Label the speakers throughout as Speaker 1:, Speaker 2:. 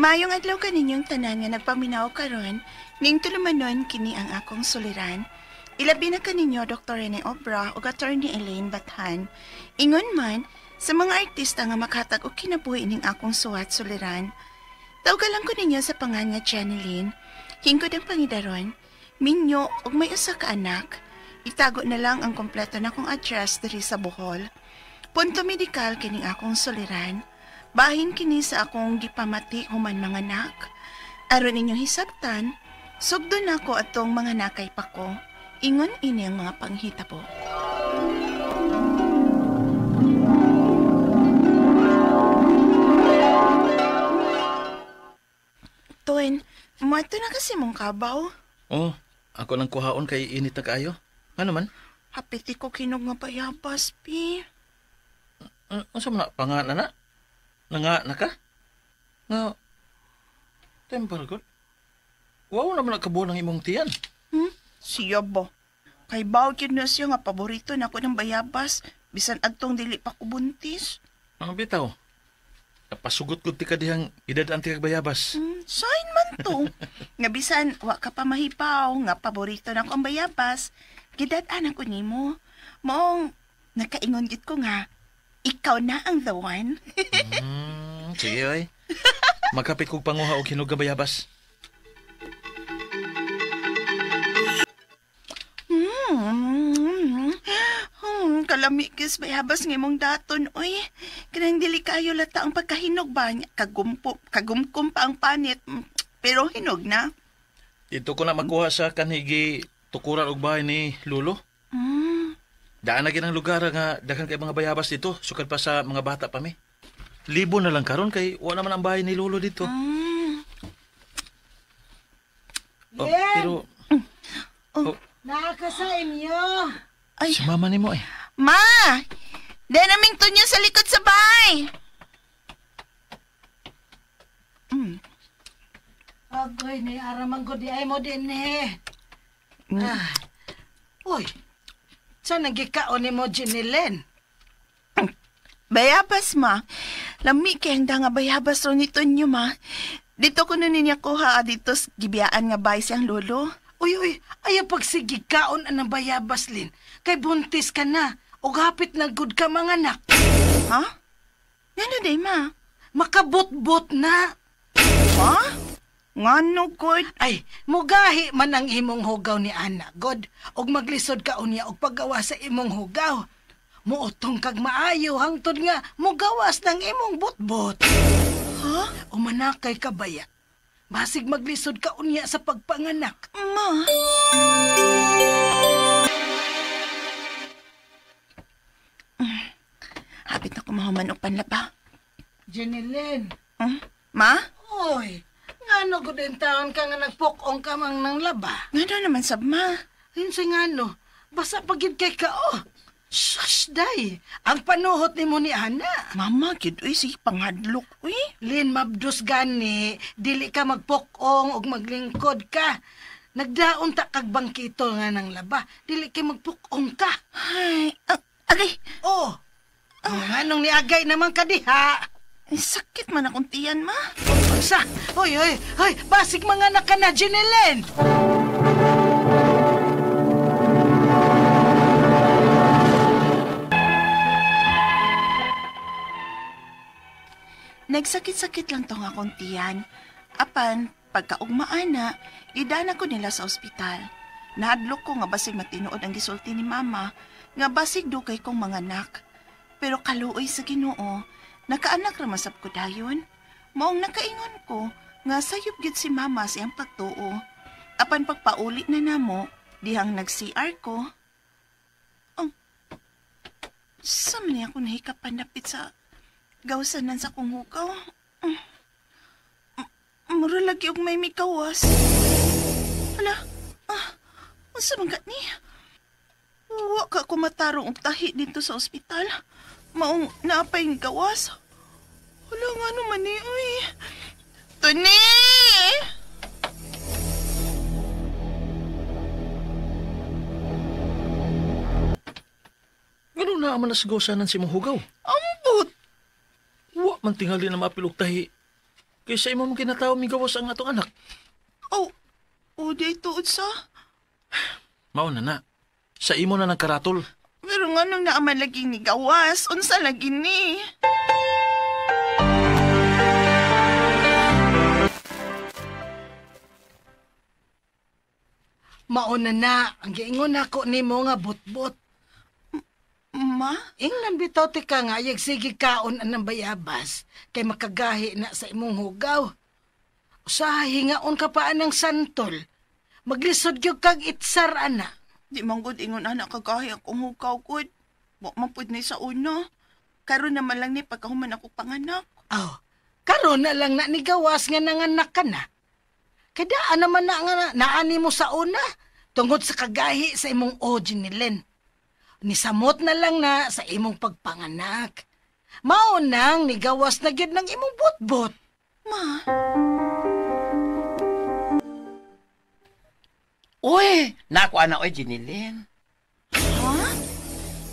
Speaker 1: Mayong adlaw kaninyong tanan nga nagpaminaw karon, ning tulumanon kini ang akong suliran. Ilabi na kaninyo Dr. Rene Obra o Attorney Elaine Bathan. Ingon man, sa mga artista nga makatag o kinabuhi ning akong suwat suliran. Tawgalan ko ninyo sa pangan nga Janeline. Hingkod ang pangidaron, minyo og may usa ka anak. Itago na lang ang kompleto na kong address diri sa Bohol. Punto medikal kining akong suliran. Bahin kini sa akong gipamati human mga anak. Aron inyong hisabtan, sugdo na ko atong mga nakay pa ko. Ingon ini ang mga panghitabo. Tuwin, mato na kasi mong kabaw.
Speaker 2: Oh, ako nang kuhaon kay init na kaayo. Ano man?
Speaker 1: Hapiti ko kinog nga bayabas, pi.
Speaker 2: Asa man na pangana na? Nanga na ka? Nga, temper good. Wow naman nakabuo ng imong tiyan.
Speaker 1: Siya ba? Kay bawag yun na siya nga paborito na ako ng bayabas. Bisan adtong dili pa ko buntis.
Speaker 2: Ang bitaw, napasugot ko ti ka dihang edad anti kag bayabas.
Speaker 1: Sign man to. Nga bisan, wa ka pa mahipaw, nga paborito na ko ang bayabas. Gidad-anak ko nimo. Mong, nakaingon gid ko nga, ikaw na ang the one.
Speaker 2: Sige ay. Magkapit kong panguha o hinog nga bayabas.
Speaker 1: Kalami kis bayabas ng imong daton, oy. Kanang dili kayo lata ang pagkahinog ba niya. Kagumkum pa ang panit. Pero hinog na.
Speaker 2: Dito ko na magkuha sa kanhigi tukuran og bahay ni Lolo. Daan na ginang lugar nga daghan kay mga bayabas dito. Sukad pa sa mga bata pa mi. Libo na lang karon kay wala naman ang bahay ni Lolo dito. Oh, pero...
Speaker 3: Naka sa inyo.
Speaker 2: Ay, si mama ni mo eh.
Speaker 1: Ma! Dahil naming tunyo sa likod sa bahay.
Speaker 3: Agoy, ni aramang ko di ay mo din eh. Uy, saan nagkikaon ni mo, Janeline?
Speaker 1: Bayabas, ma. Lami kaya nga bayabas ro ni Tonyo, ma. Dito ko nun niya kuha dito sa gibiyaan nga bahay siyang lolo.
Speaker 3: Uy, ayaw pagsigikaon ang bayabas, Lin. Kay buntis ka na. O hapit na good ka mga anak.
Speaker 1: Ha? Ngano day, ma?
Speaker 3: Makabot-bot na.
Speaker 1: Ha? Ngano, God?
Speaker 3: Ay, mugahi man ang imong hugaw ni Ana, God. Og maglisod ka unya og paggawa sa imong hugaw. Muotong kag maayo hangtod nga mugawas ng imong bot-bot.
Speaker 1: Ha?
Speaker 3: O manakay ka baya. Basig maglisod ka unya sa pagpanganak.
Speaker 1: Ma? Hapit na kumahuman o panlaba.
Speaker 3: Janeline.
Speaker 1: Ma?
Speaker 3: Oy, ngano gud din taon ka nga nagpukong ka mang nang laba?
Speaker 1: Ngano naman sab, ma?
Speaker 3: Hinsay ngano, basa pagid kay ka Shush, day. Ang panuhot ni mo ni Ana.
Speaker 1: Mama, kid, uy, sige panghadlok, uy.
Speaker 3: Lin, mabdus gani. Dili ka magpukong o maglingkod ka. Nagdaon ta kag bangkito nga ng laba. Dili ka magpukong ka.
Speaker 1: Ay, agay.
Speaker 3: Anong niagay naman ka diha?
Speaker 1: Ay, sakit man akong tiyan, ma.
Speaker 3: Sa, hoy, basig mga anak ka na, Janeline.
Speaker 1: Nagsakit-sakit lang tong akong tiyan. Apan, pagkaugmaan na, idana ko nila sa ospital. Nahadlok ko nga basig matinood ang gisulti ni mama, nga basig dugay kong mga anak. Pero kaluoy sa Ginoo, nakaanak ramasap ko dayon. Maong nakaingon ko, nga sayop gid si mama siyang pagtuo. Apan pagpauli na namo, dihang nag-CR ko. Saan niya ako nahikapan napit sa gawsanan sa kong hugaw? Mura lagi og may mikawas. Hala, unsa man ni? Wa ka ko matarong og tahi dito sa ospital. Maong naapay ng gawas. Hala nga naman ni, uy. Tuni!
Speaker 2: Ganun na man nasagawasanan si mong hugaw.
Speaker 1: Ambot!
Speaker 2: Wa man tingali na mapilog tahi. Kay sa imo mong kinataw migawas ang atong anak.
Speaker 1: Oh, di tuod sa.
Speaker 2: Mao na. Sa imo na nagkaratol.
Speaker 1: Pero nga nung naaman lagi ni gawas, unsa lagi ni?
Speaker 3: Mauna na, ang giingon ako nimo nga butbot.
Speaker 1: Ma?
Speaker 3: Ingnan bitaw ti ka nga, yag sige kaon ang bayabas, kay makagahi na sa imong hugaw. Usahay ngaon ka pa anang santol. Maglisod gyud kag itsar ana.
Speaker 1: Di manggod ingon anak kagahi akong hukaw gud. Wa man pud ni sa una. Karon naman lang ni pagkahuman ako panganak.
Speaker 3: Oh, karon na lang na ni gawas nga nanganak ka na. Kadaan naman na nga naani mo sa una, tungod sa kagahi sa imong oji ni Len. Nisamot na lang na sa imong pagpanganak. Maunang nigawas na gyud ng imong butbot.
Speaker 1: Ma?
Speaker 4: Uy, naku ana oy Jinilin.
Speaker 1: Ha?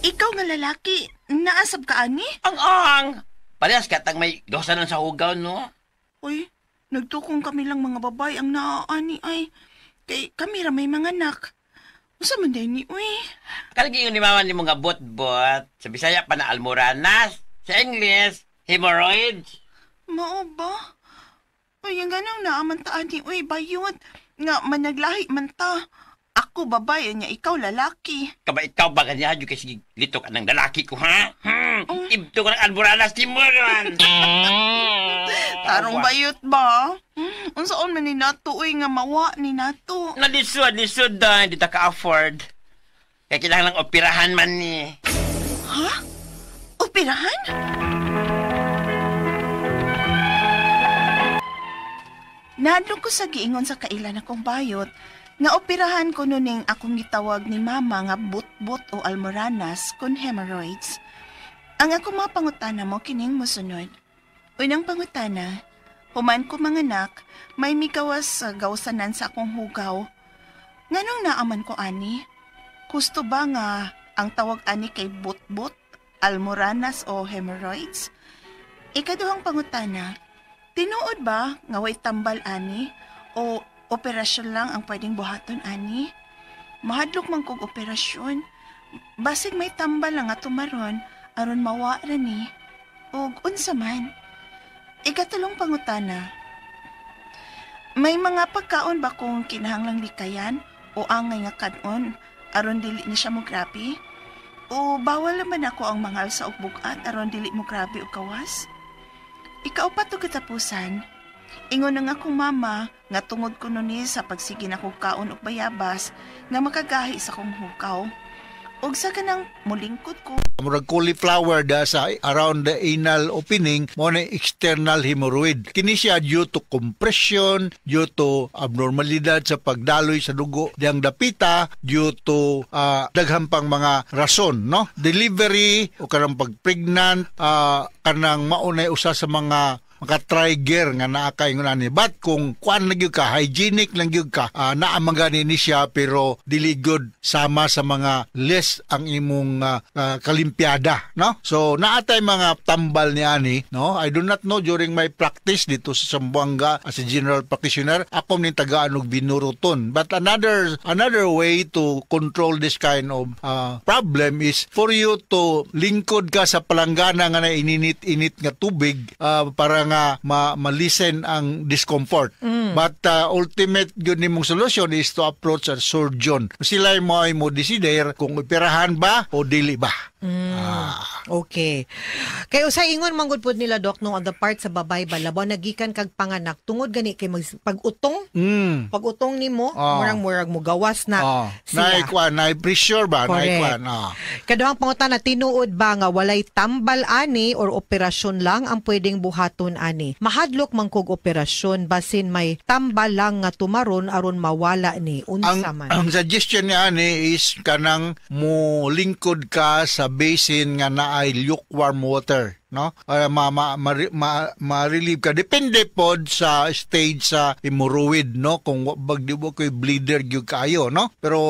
Speaker 1: Ikaw nga lalaki, naasab ka ani?
Speaker 4: Ang! Parehas ka tang may dosanan sa hugaw, no?
Speaker 1: Uy, nagtukong kami lang mga babay ang naaani ay. Kay kami ra may mga anak. Usa man day ni uy.
Speaker 4: Kalagi yung ni mama ni mga bot-bot. Sa Bisaya pa na almoranas. Sa English, hemorrhoids.
Speaker 1: Mao ba? Uy, ang ganang naaman ta ani uy bayot. Nga managlahi man ta. Ako babae niya, ikaw lalaki.
Speaker 4: Kaba ikaw ba ganyan yung kasi litok anang lalaki ko, ha? Ibto ko ng almoranas, timuron.
Speaker 1: Tarong bayot ba? Unsaon man ni nato uy nga mawa ni nato.
Speaker 4: Nalisod da, hindi ta ka-afford. Kaya kailangan lang operahan man ni.
Speaker 1: Ha? Operahan? Nadlo ko sa giingon sa kailan akong bayot nga operahan ko nuning akong gitawag ni mama nga butbot o almoranas kon hemorrhoids. Ang akong mga pangutana mo kining mosunod. Unang pangutana, human ko manganak, may migawas sa gawsanan sa akong hugaw. Nganong naaman ko ani? Gusto ba nga ang tawag ani kay butbot, almoranas o hemorrhoids? Ikaduhang pangutana, tinuod ba nga way tambal ani o operasyon lang ang pwedeng buhaton ani? Mahadlok man kog operasyon. Basig may tambal lang nga tumaron aron mawa ra ni. Og unsa man? Ikatulong pangutana. May mga pagkaon ba kung kinahanglang likayan o angay nga kanon aron dili ni siya mo grabe? O bawal naman ako ang mangal sa ugbugat aron dili mo grabe og kawas? Ikaupat og katapusan. Ingon na nga akong mama nga tungod ko nun sa pagsige na kong kaon og bayabas nga makagahi sa kong hukaw. Og sa kanang mulingkod ko.
Speaker 5: Murag cauliflower da sa around the anal opening mo na external hemorrhoid. Kini siya due to compression, due to abnormalidad sa pagdaloy sa dugo diyang dapita, due to daghang pang mga rason, no? Delivery o kanang pag-pregnant, kanang maunay usa sa mga maka-trigger nga naa kay ngunani. But kung kuan lang gyud ka, hygienic lang gyud ka, naa man gani ni siya pero dili good sama sa mga less ang imong kalimpyada, no? So naatay mga tambal ni ani, no? I do not know during my practice dito sa Zamboanga as a general practitioner, ako ni tagaan og binuruton. But another way to control this kind of problem is for you to lingkod ka sa palanggana nga na ininit-init nga tubig para nga malisen ang discomfort. But ultimate yun nimong solution is to approach a surgeon. Sila mo decider kung operahan ba o dili ba.
Speaker 6: Okay. Kay usay ingon manggod pod nila Doc no on the part sa babay ba labaw nagikan kag panganak tungod gani kay pag-utong. Pag-utong nimo murag mo gawas na siya.
Speaker 5: Naay pressure ba?
Speaker 6: Correct. Kaduhang pangutana tinuod ba nga walay tambal ani or operasyon lang ang pwedeng buhaton ani? Mahadlok man kog operasyon basin may tambal lang nga tumaron aron mawala ni unsa man.
Speaker 5: Ang suggestion ni ani is kanang mo lingkod ka sa basin nga naay lukewarm water. no? Ma-relieve ka depende pod sa stage sa hemorrhoid, no, kung di mo koy bleeder gyud kaayo, no. Pero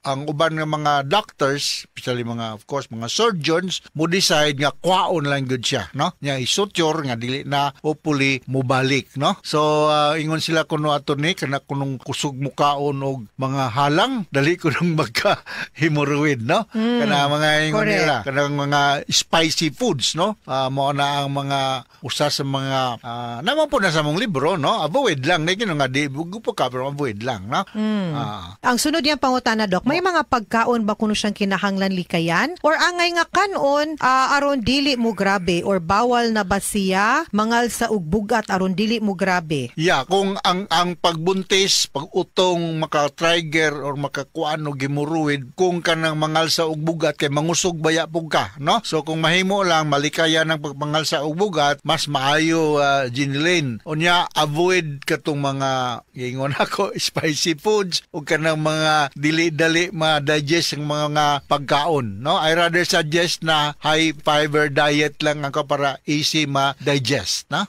Speaker 5: ang uban nga mga doctors, especially mga of course mga surgeons, mo decide nga kwaon lang gyud siya, no, nya isuture nga dili na hopefully mobalik, no. So ingon sila kuno ato ni kana kunong kusog mukaon og mga halang dali kunong magka hemorrhoid, no. Kana mga ingon
Speaker 6: Correct.
Speaker 5: nila kanang mga spicy foods, no. Mao na ang mga usa sa mga naman po na sa mong libro, no, avoid lang na nga di gupo ka pero avoid lang, no.
Speaker 6: Ang sunod niyang pangutana, Dok, may mga pagkaon ba kuno siyang kinahanglan likayan? Or angay nga kanon, aron dili mo grabe? Or bawal na ba siya mangal sa ugbugat aron dili mo grabe?
Speaker 5: Yeah, kung ang pagbuntis, pag-utong maka-trigger or makakuan og hemorrhoid, kung kanang mangal sa ugbugat kay mangusog baya pug ka, no. So kung mahimo lang malikaya ng pagmangal sa ugbugat, mas maayo Ginilane. Unya avoid katong mga ingon ako spicy foods o kanang mga dili-dali ma-digest ang mga pagkaon, no. I rather suggest na high fiber diet lang ako para easy ma-digest, no.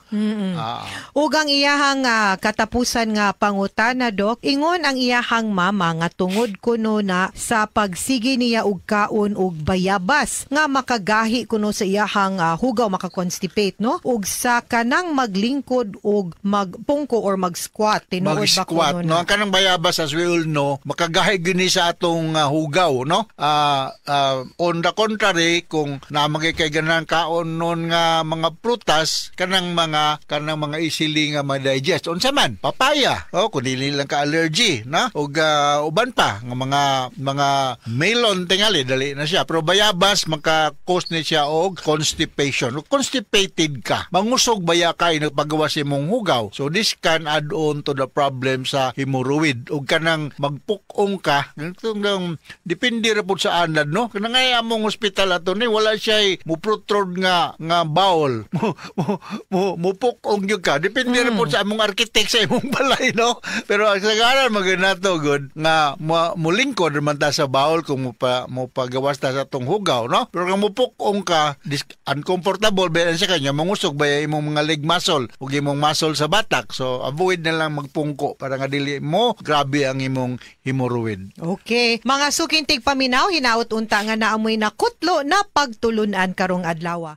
Speaker 6: Ug ang iyahang katapusan nga pangutana, Dok, ingon ang iyahang mama nga tungod kuno na sa pagsigi niya og kaon og bayabas nga makagahi kuno sa iyahang hugaw, makakonstipate, no, ug sa kanang maglingkod og magpungko or mag-squat tinuod ba
Speaker 5: mag-squat,
Speaker 6: kuno
Speaker 5: no.
Speaker 6: na?
Speaker 5: Ang kanang bayabas, as we all know, makagahi gini sa atong hugaw, no. On the contrary, kung namagay kay ganang kaon nun nga mga prutas, kanang mga easily nga ma-digest. Unsa man, papaya, kung dili lang ka allergy, na, ug uban pa nga mga melon tingali dali na siya. Pero bayabas maka-cause ni siya og constipation. Constipated ka, mangusog baya kay nagpagawa si mong hugaw. So this can add on to the problem sa hemorrhoid. Ug kanang magpukong ka, depende ra pud sa anad, no. Kanang ay among hospital ato ni wala siya muprotrod nga bowel. Mupukong gyud ka. Depende ra pud sa among architect sa imong balay, no. Pero ang sagaran maganato good nga mulingkod man ta sa bowel kung mo pagawas ta sa tong hugaw, no. Pero kung mupukong ka, uncomfortable ba sa kanya, mangusog ba imong mga leg muscle ug imong muscle sa batak. So avoid na lang magpungko para nga dili mo grabe ang imong hemorrhoid.
Speaker 6: Okay. Mga sukintig paminaw, hinaut unta nga naamoy na kutlo na pagtulunan karong adlaw.